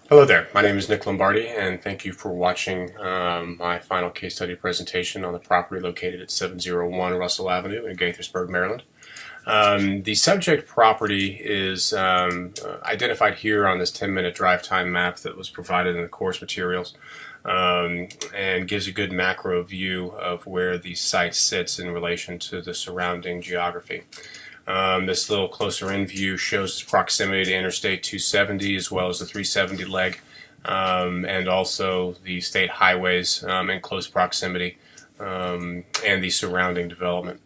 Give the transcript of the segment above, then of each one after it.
Hello there, my name is Nick Lombardi, and thank you for watching my final case study presentation on the property located at 701 Russell Avenue in Gaithersburg, Maryland. The subject property is identified here on this 10-minute drive time map that was provided in the course materials, and gives a good macro view of where the site sits in relation to the surrounding geography. This little closer in view shows its proximity to Interstate 270 as well as the 370 leg, and also the state highways in close proximity, and the surrounding development.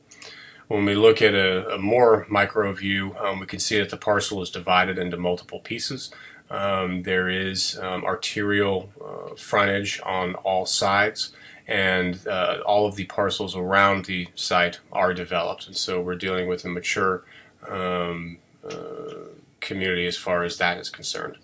When we look at a more micro view, we can see that the parcel is divided into multiple pieces. There is arterial frontage on all sides, and all of the parcels around the site are developed, and so we're dealing with a mature community as far as that is concerned.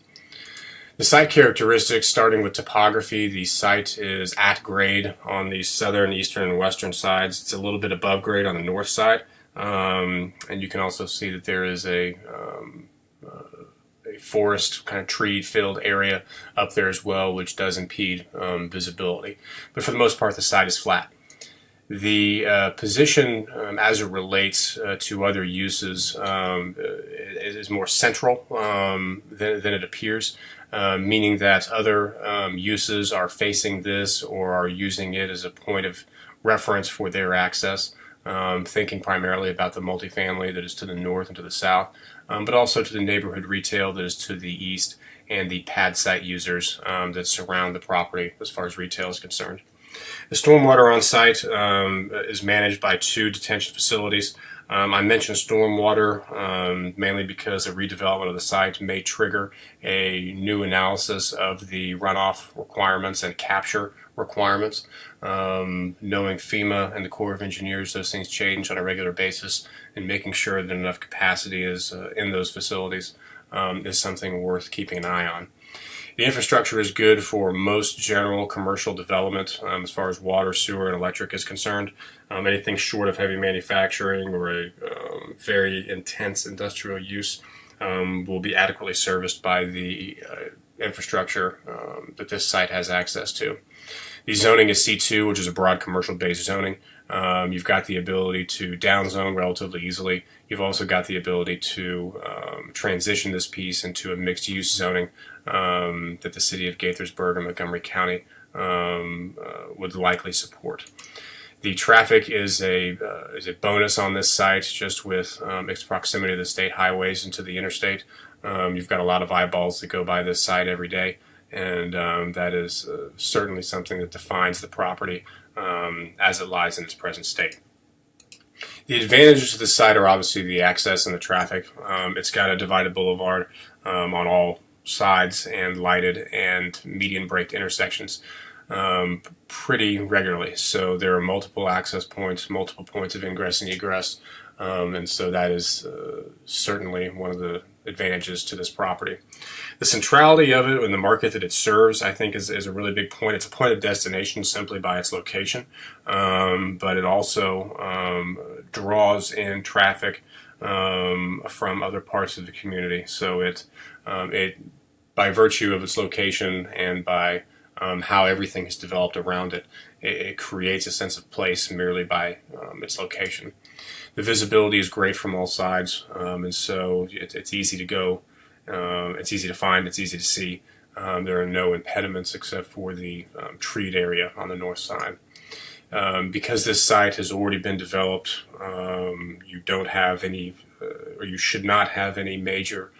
The site characteristics, starting with topography, the site is at grade on the southern, eastern, and western sides. It's a little bit above grade on the north side, and you can also see that there is a forest, kind of tree-filled area up there as well, which does impede visibility. But for the most part, the site is flat. The position, as it relates to other uses, is more central than it appears, meaning that other uses are facing this or are using it as a point of reference for their access. Thinking primarily about the multifamily that is to the north and to the south, but also to the neighborhood retail that is to the east, and the pad site users that surround the property as far as retail is concerned. The stormwater on site is managed by two detention facilities. I mentioned stormwater mainly because a redevelopment of the site may trigger a new analysis of the runoff requirements and capture requirements. Knowing FEMA and the Corps of Engineers, those things change on a regular basis, and making sure that enough capacity is in those facilities is something worth keeping an eye on. The infrastructure is good for most general commercial development as far as water, sewer, and electric is concerned. Anything short of heavy manufacturing or a very intense industrial use will be adequately serviced by the infrastructure that this site has access to. The zoning is C2, which is a broad commercial-based zoning. You've got the ability to downzone relatively easily. You've also got the ability to transition this piece into a mixed-use zoning that the city of Gaithersburg and Montgomery County would likely support. The traffic is a bonus on this site, just with its proximity to the state highways and to the interstate. You've got a lot of eyeballs that go by this site every day, and that is certainly something that defines the property as it lies in its present state. The advantages of the site are obviously the access and the traffic. It's got a divided boulevard on all sides and lighted and median braked intersections pretty regularly. So there are multiple access points, multiple points of ingress and egress, and so that is certainly one of the advantages to this property. The centrality of it and the market that it serves, I think, is a really big point. It's a point of destination simply by its location, but it also draws in traffic from other parts of the community. So it by virtue of its location and by how everything is developed around it, it creates a sense of place merely by its location. The visibility is great from all sides, and so it's easy to go, it's easy to find, it's easy to see. There are no impediments except for the treed area on the north side. Because this site has already been developed, you don't have any, or you should not have any major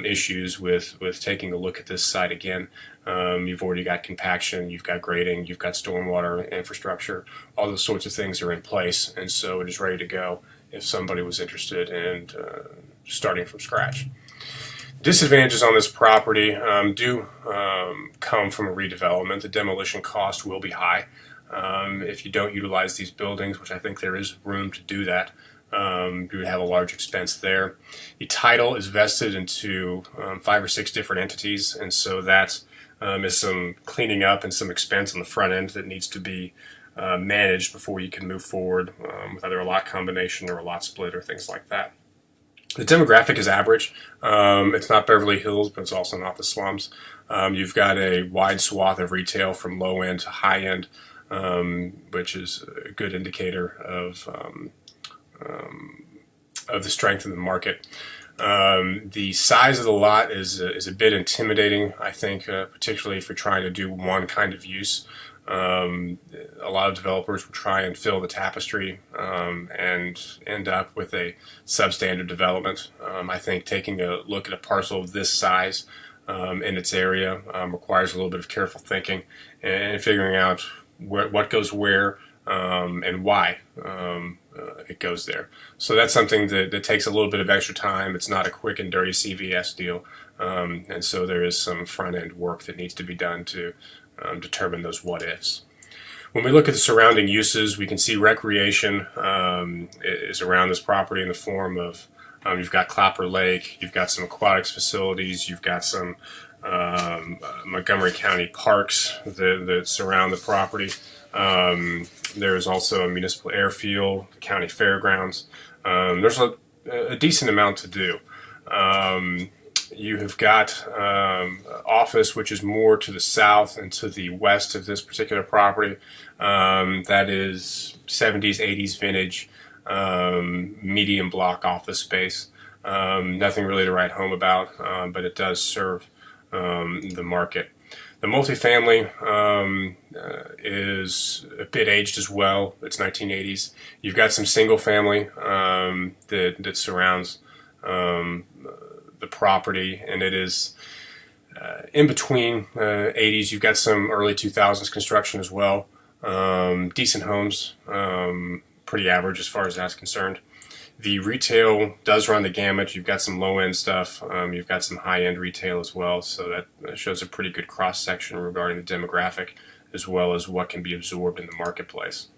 issues with taking a look at this site again. You've already got compaction, you've got grading, you've got stormwater infrastructure, all those sorts of things are in place, and so it is ready to go if somebody was interested in starting from scratch. Disadvantages on this property do come from a redevelopment. The demolition cost will be high if you don't utilize these buildings, which I think there is room to do that. You would have a large expense there. The title is vested into 5 or 6 different entities, and so that is some cleaning up and some expense on the front end that needs to be managed before you can move forward with either a lot combination or a lot split or things like that. The demographic is average. It's not Beverly Hills, but it's also not the slums. You've got a wide swath of retail from low end to high end, which is a good indicator of the strength of the market. The size of the lot is a bit intimidating, I think, particularly if you're trying to do one kind of use. A lot of developers will try and fill the tapestry and end up with a substandard development. I think taking a look at a parcel of this size in its area requires a little bit of careful thinking and figuring out what goes where and why it goes there. So that's something that takes a little bit of extra time. It's not a quick and dirty CVS deal, and so there is some front-end work that needs to be done to determine those what-ifs. When we look at the surrounding uses, we can see recreation is around this property in the form of you've got Clapper Lake, you've got some aquatics facilities, you've got some Montgomery County parks that surround the property. There's also a municipal airfield, the county fairgrounds. There's a decent amount to do. You have got office, which is more to the south and to the west of this particular property. That is 70s, 80s vintage, medium block office space. Nothing really to write home about, but it does serve the market. The multifamily is a bit aged as well. It's 1980s. You've got some single family that surrounds the property, and it is in between 80s. You've got some early 2000s construction as well. Decent homes, pretty average as far as that's concerned. The retail does run the gamut. You've got some low-end stuff. You've got some high-end retail as well. So that shows a pretty good cross-section regarding the demographic as well as what can be absorbed in the marketplace.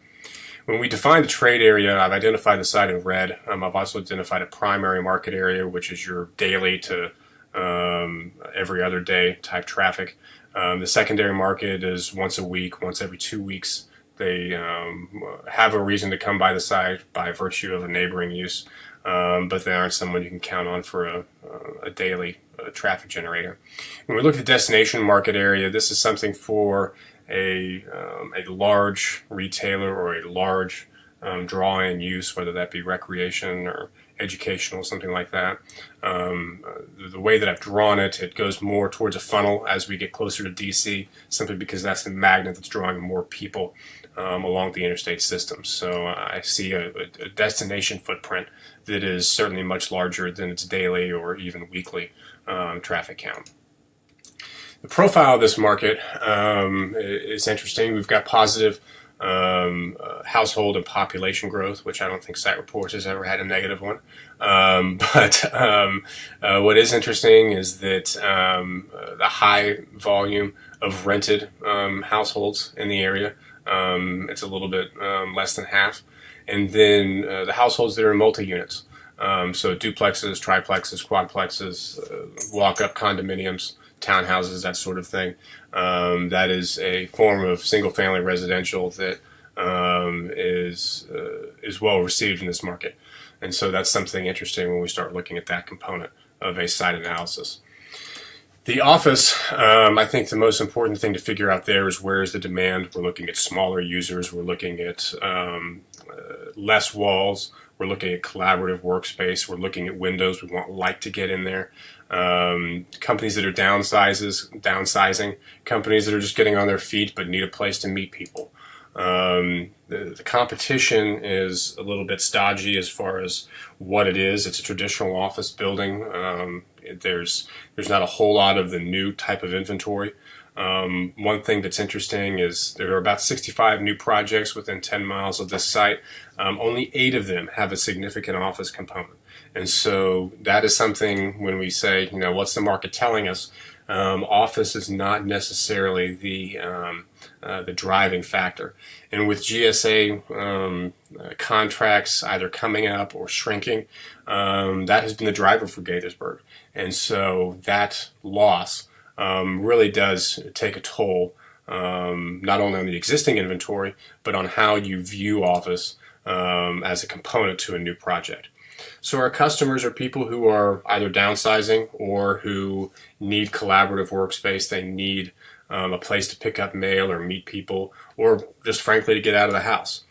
When we define the trade area, I've identified the site in red. I've also identified a primary market area, which is your daily to every other day type traffic. The secondary market is once a week, once every 2 weeks. They have a reason to come by the site by virtue of a neighboring use, but they aren't someone you can count on for a daily traffic generator. When we look at the destination market area, this is something for a large retailer or a large draw-in use, whether that be recreation or educational, something like that. The way that I've drawn it, it goes more towards a funnel as we get closer to DC, simply because that's the magnet that's drawing more people along the interstate system. So I see a destination footprint that is certainly much larger than its daily or even weekly traffic count. The profile of this market is interesting. We've got positive household and population growth, which I don't think Site Reports has ever had a negative one. But what is interesting is that the high volume of rented households in the area. It's a little bit less than half. And then the households that are in multi-units. So duplexes, triplexes, quadplexes, walk-up condominiums, townhouses, that sort of thing. That is a form of single-family residential that is well received in this market. And so that's something interesting when we start looking at that component of a site analysis. The office, I think the most important thing to figure out there is where is the demand. We're looking at smaller users. We're looking at less walls. We're looking at collaborative workspace. We're looking at windows. We want light to get in there. Companies that are downsizing. Companies that are just getting on their feet but need a place to meet people. The competition is a little bit stodgy as far as what it is. It's a traditional office building. There's not a whole lot of the new type of inventory. One thing that's interesting is there are about 65 new projects within 10 miles of this site. Only 8 of them have a significant office component. And so that is something when we say, what's the market telling us? Office is not necessarily the driving factor. And with GSA contracts either coming up or shrinking, that has been the driver for Gaithersburg. And so that loss really does take a toll, not only on the existing inventory, but on how you view office as a component to a new project. So our customers are people who are either downsizing or who need collaborative workspace. They need a place to pick up mail or meet people, or just frankly to get out of the house.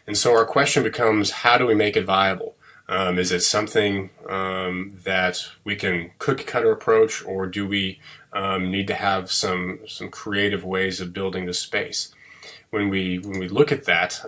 And so our question becomes, how do we make it viable? Is it something that we can cookie cutter approach, or do we need to have some creative ways of building the space? When we look at that,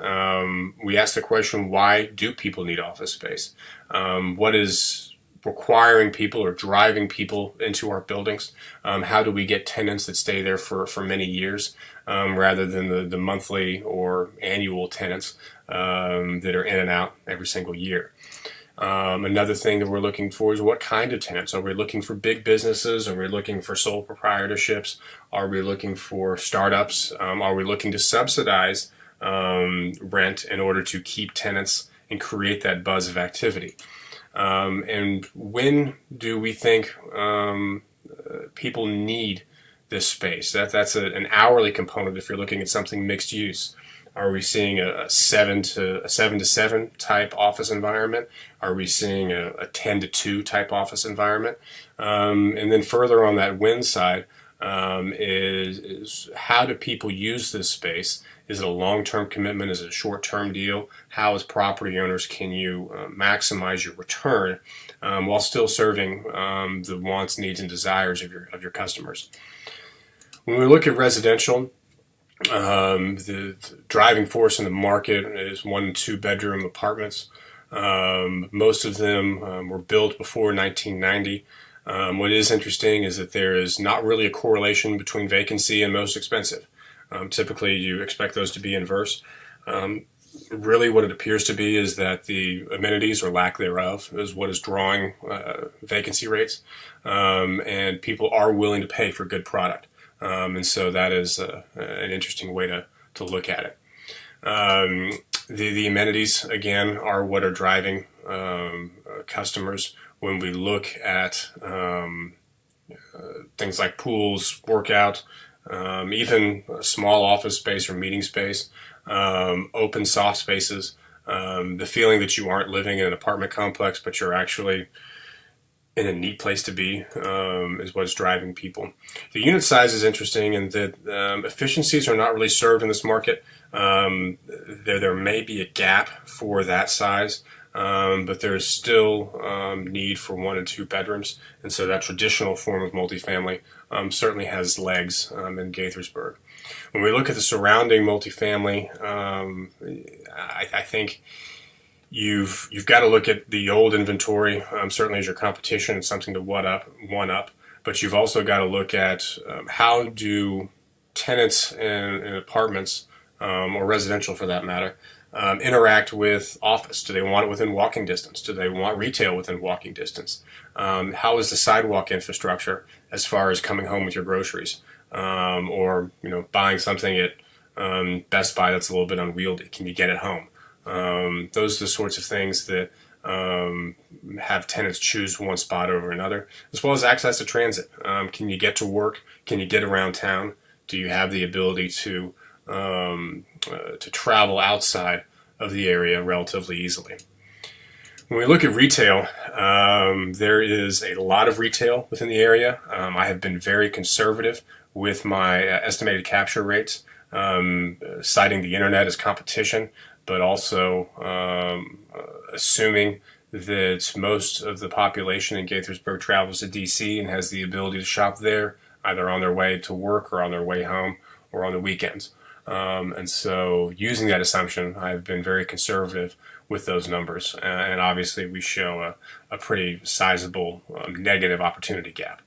we ask the question, why do people need office space? What is requiring people or driving people into our buildings? How do we get tenants that stay there for many years rather than the monthly or annual tenants that are in and out every single year? Another thing that we're looking for is what kind of tenants. Are we looking for big businesses? Are we looking for sole proprietorships? Are we looking for startups? Are we looking to subsidize rent in order to keep tenants and create that buzz of activity? And when do we think people need this space? That's an hourly component if you're looking at something mixed use. Are we seeing a 7 to 7 type office environment? Are we seeing a 10 to 2 type office environment? And then further on that win side is how do people use this space? Is it a long-term commitment? Is it a short-term deal? How, as property owners, can you maximize your return while still serving the wants, needs, and desires of your customers? When we look at residential, the driving force in the market is 1 and 2 bedroom apartments. Most of them were built before 1990. What is interesting is that there is not really a correlation between vacancy and most expensive. Typically, you expect those to be inverse. Really, what it appears to be is that the amenities or lack thereof is what is drawing vacancy rates, and people are willing to pay for good product. And so that is an interesting way to look at it. The amenities, again, are what are driving customers. When we look at things like pools, workout, even a small office space or meeting space, open soft spaces, the feeling that you aren't living in an apartment complex, but you're actually in a neat place to be is what's driving people. The unit size is interesting in that efficiencies are not really served in this market. There may be a gap for that size, but there is still need for 1 and 2 bedrooms, and so that traditional form of multifamily certainly has legs in Gaithersburg. When we look at the surrounding multifamily, I think you've got to look at the old inventory, certainly as your competition and something to one up, but you've also got to look at how do tenants in apartments, or residential for that matter, interact with office. Do they want it within walking distance? Do they want retail within walking distance? How is the sidewalk infrastructure as far as coming home with your groceries? Or buying something at Best Buy that's a little bit unwieldy. Can you get it home? Those are the sorts of things that have tenants choose one spot over another, as well as access to transit. Can you get to work? Can you get around town? Do you have the ability to travel outside of the area relatively easily? When we look at retail, there is a lot of retail within the area. I have been very conservative with my estimated capture rates, citing the internet as competition, but also assuming that most of the population in Gaithersburg travels to D.C. and has the ability to shop there, either on their way to work or on their way home or on the weekends. And so using that assumption, I've been very conservative with those numbers. And obviously we show a pretty sizable negative opportunity gap.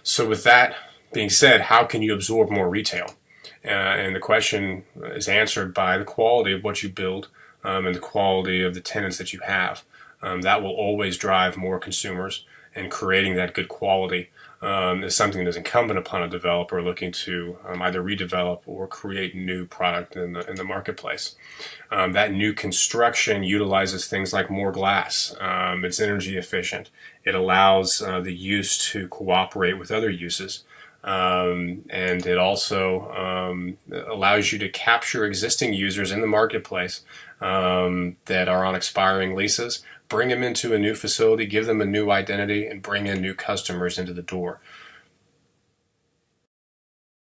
So with that being said, how can you absorb more retail? And the question is answered by the quality of what you build and the quality of the tenants that you have. That will always drive more consumers, and creating that good quality is something that's incumbent upon a developer looking to either redevelop or create new product in the marketplace. That new construction utilizes things like more glass. It's energy efficient. It allows the use to cooperate with other uses. And it also allows you to capture existing users in the marketplace that are on expiring leases, bring them into a new facility, give them a new identity, and bring in new customers into the door.